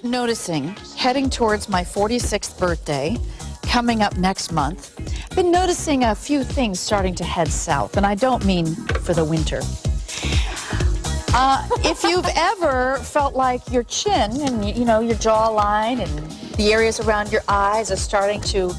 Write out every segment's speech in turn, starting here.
noticing, heading towards my 46th birthday, coming up next month, been noticing a few things starting to head south, and I don't mean for the winter. If you've ever felt like your chin and, your jawline and the areas around your eyes are starting to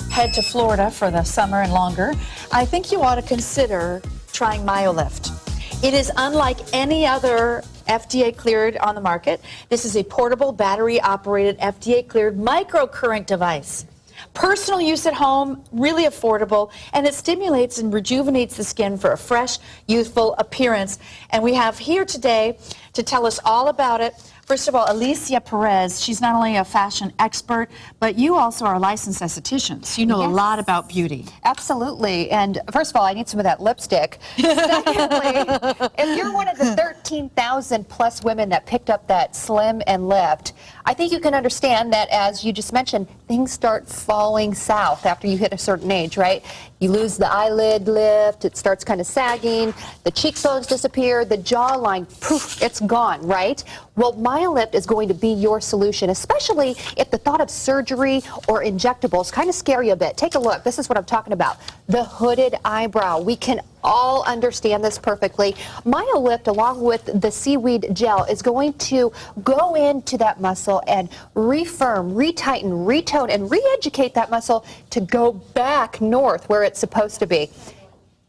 head to Florida for the summer and longer, I think you ought to consider trying MyoLift. It is unlike any other FDA cleared on the market. This is a portable, battery-operated, FDA cleared microcurrent device. Personal use at home, really affordable, and it stimulates and rejuvenates the skin for a fresh, youthful appearance. And we have here today to tell us all about it, first of all, Alicia Parez. She's not only a fashion expert, but you also are a licensed esthetician. So you know a lot about beauty. Absolutely. And first of all, I need some of that lipstick. Secondly, if you're one of the 13,000 plus women that picked up that Slim and Lift, I think you can understand that, as you just mentioned, things start falling south after you hit a certain age, right? You lose the eyelid lift, it starts kind of sagging, the cheekbones disappear, the jawline, poof, it's gone, right? Well, MyoLift is going to be your solution, especially if the thought of surgery or injectables kind of scare you a bit. Take a look. This is what I'm talking about. The hooded eyebrow. We can all understand this perfectly. MyoLift, along with the seaweed gel, is going to go into that muscle and refirm, retighten, retone, and re-educate that muscle to go back north where it's supposed to be.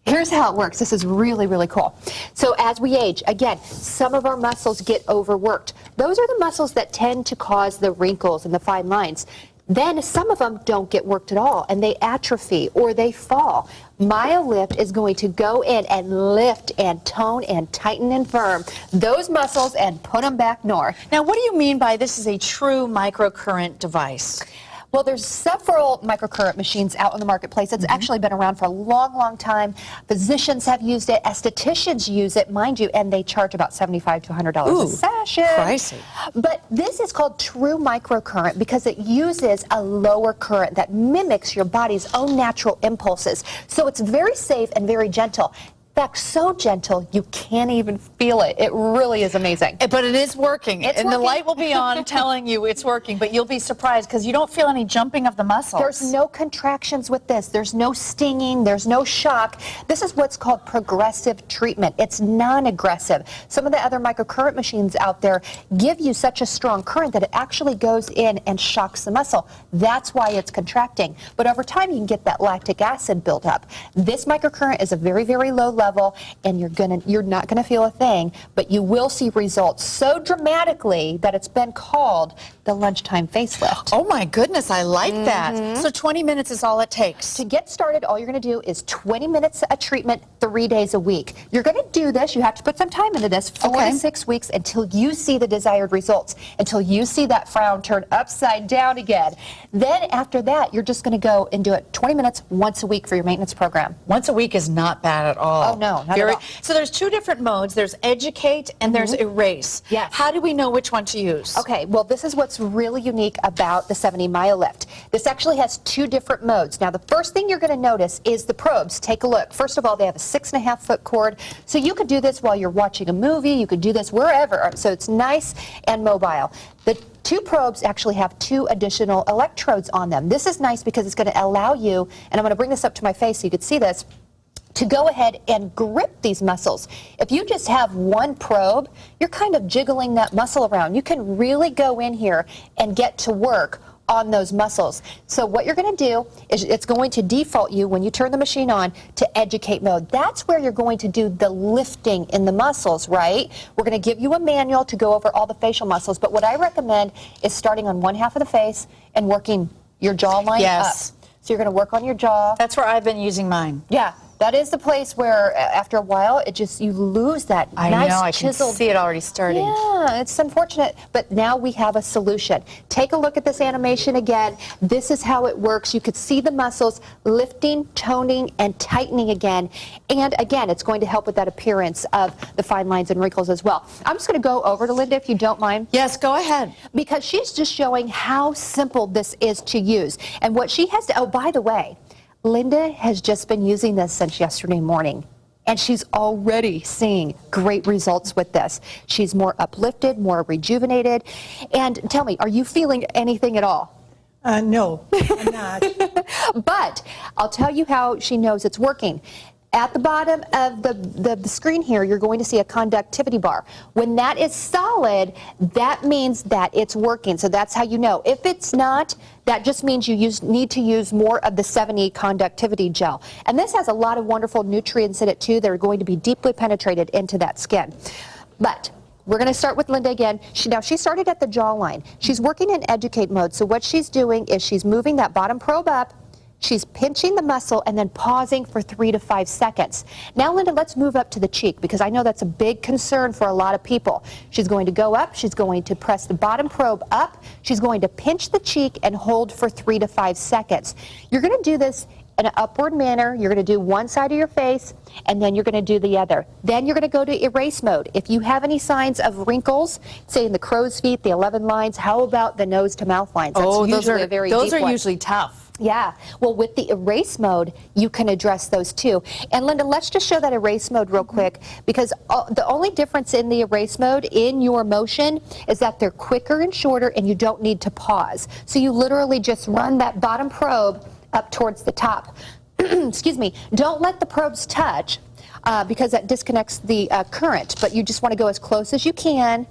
Here's how it works. This is really, really cool. So as we age, again, some of our muscles get overworked. Those are the muscles that tend to cause the wrinkles and the fine lines. Then some of them don't get worked at all, and they atrophy or they fall. MyoLift is going to go in and lift and tone and tighten and firm those muscles and put them back north. Now, what do you mean by this is a true microcurrent device? Well, there's several microcurrent machines out in the marketplace. It's actually been around for a long, long time. Physicians have used it, estheticians use it, mind you, and they charge about $75 to $100 a session. Pricey. But this is called true microcurrent because it uses a lower current that mimics your body's own natural impulses. So it's very safe and very gentle. In fact, so gentle you can't even feel it. It really is amazing. But it is working. It's and working. The light will be on telling you it's working, but you'll be surprised because you don't feel any jumping of the muscles. There's no contractions with this. There's no stinging. There's no shock. This is what's called progressive treatment. It's non-aggressive. Some of the other microcurrent machines out there give you such a strong current that it actually goes in and shocks the muscle. That's why it's contracting. But over time, you can get that lactic acid built up. This microcurrent is a very, very low level, and you're not gonna feel a thing, but you will see results so dramatically that it's been called the lunchtime facelift. Oh my goodness, I like that. So 20 minutes is all it takes. To get started, all you're gonna do is 20 minutes of treatment 3 days a week. You're gonna do this, you have to put some time into this, 4 to 6 weeks until you see the desired results, until you see that frown turn upside down again. Then after that, you're just gonna go and do it 20 minutes once a week for your maintenance program. Once a week is not bad at all. Oh no, not at all. So there's two different modes. There's educate and there's erase. Yes. How do we know which one to use? Okay, well, this is what's really unique about the 70 MyoLift. This actually has two different modes. Now, the first thing you're going to notice is the probes. Take a look. First of all, they have a 6.5-foot cord, so you could do this while you're watching a movie. You could do this wherever, so it's nice and mobile. The two probes actually have 2 additional electrodes on them. This is nice because it's going to allow you, and I'm going to bring this up to my face so you can see this, to go ahead and grip these muscles. If you just have one probe, you're kind of jiggling that muscle around. You can really go in here and get to work on those muscles. So what you're going to do is it's going to default you, when you turn the machine on, to educate mode. That's where you're going to do the lifting in the muscles, right? We're going to give you a manual to go over all the facial muscles, but what I recommend is starting on one half of the face and working your jawline up. So you're going to work on your jaw. That's where I've been using mine. Yeah. That is the place where, after a while, you lose that nice chiseled. I can see it already starting. Yeah, it's unfortunate, but now we have a solution. Take a look at this animation again. This is how it works. You could see the muscles lifting, toning, and tightening again. And again, it's going to help with that appearance of the fine lines and wrinkles as well. I'm just going to go over to Linda, if you don't mind. Yes, go ahead. Because she's just showing how simple this is to use. And what she has to, oh, by the way, Linda has just been using this since yesterday morning, and she's already seeing great results with this. She's more uplifted, more rejuvenated. And tell me, are you feeling anything at all? No, I'm not. But I'll tell you how she knows it's working. At the bottom of the screen here, you're going to see a conductivity bar. When that is solid, that means that it's working. So that's how you know. If it's not, that just means you need to use more of the 7E conductivity gel. And this has a lot of wonderful nutrients in it too that are going to be deeply penetrated into that skin. But we're going to start with Linda again. She started at the jawline. She's working in educate mode. So what she's doing is she's moving that bottom probe up. She's pinching the muscle and then pausing for 3 to 5 seconds. Now, Linda, let's move up to the cheek because I know that's a big concern for a lot of people. She's going to go up. She's going to press the bottom probe up. She's going to pinch the cheek and hold for 3 to 5 seconds. You're going to do this in an upward manner. You're going to do one side of your face and then you're going to do the other. Then you're going to go to erase mode. If you have any signs of wrinkles, say in the crow's feet, the 11 lines, how about the nose to mouth lines? That's usually a very deep one. Usually tough. Yeah, well, with the erase mode, you can address those too. And Linda, let's just show that erase mode real quick because the only difference in the erase mode in your motion is that they're quicker and shorter and you don't need to pause. So you literally just run that bottom probe up towards the top. Excuse me, don't let the probes touch because that disconnects the current, but you just want to go as close as you can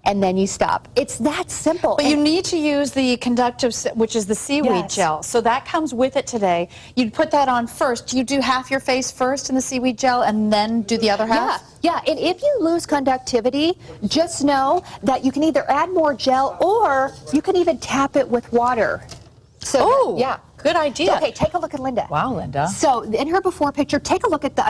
and then you stop. It's that simple. But you need to use the conductive, which is the seaweed Yes. gel. So that comes with it today. You'd put that on first. You do half your face first in the seaweed gel and then do the other half? Yeah, and if you lose conductivity, just know that you can either add more gel or you can even tap it with water. So, yeah. Good idea. Okay, take a look at Linda. Wow, Linda. So in her before picture, take a look at the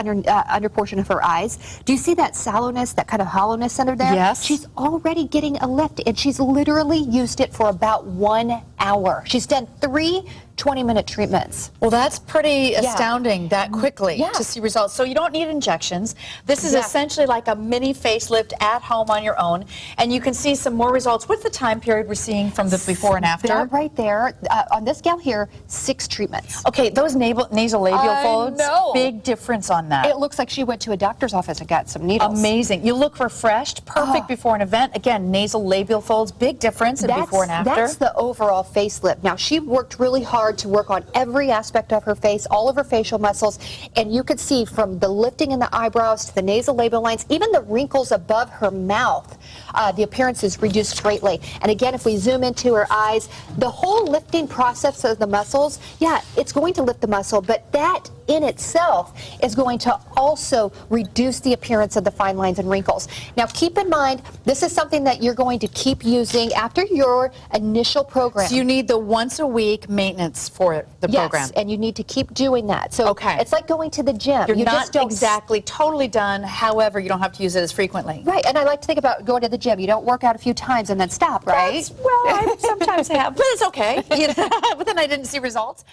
under portion of her eyes. Do you see that sallowness, that kind of hollowness under there? Yes. She's already getting a lift, and she's literally used it for about 1 hour. She's done 3 20-minute treatments. Well, that's pretty astounding that quickly Yeah. to see results. So you don't need injections. This is essentially like a mini facelift at home on your own, and you can see some more results. What's the time period we're seeing from the before and after? That right there, on this gal here, 6 treatments. Okay, those nasolabial folds, know. big difference on that. It looks like she went to a doctor's office and got some needles. Amazing. You look refreshed, perfect before an event. Again, nasal labial folds, big difference in before and after. That's the overall facelift. Now, she worked really hard to work on every aspect of her face, all of her facial muscles, and you could see from the lifting in the eyebrows to the nasal labial lines, even the wrinkles above her mouth, the appearance is reduced greatly. And again, if we zoom into her eyes, the whole lifting process of the muscles, yeah, it's going to lift the muscle, but that in itself is going to also reduce the appearance of the fine lines and wrinkles. Now, keep in mind, this is something that you're going to keep using after your initial program. So you need the once a week maintenance for the program. Yes, and you need to keep doing that. So it's like going to the gym. You're you not just don't exactly totally done. However, you don't have to use it as frequently. Right, and I like to think about going to the gym. You don't work out a few times and then stop, right? Well, I sometimes have, but it's okay. But then I didn't see results.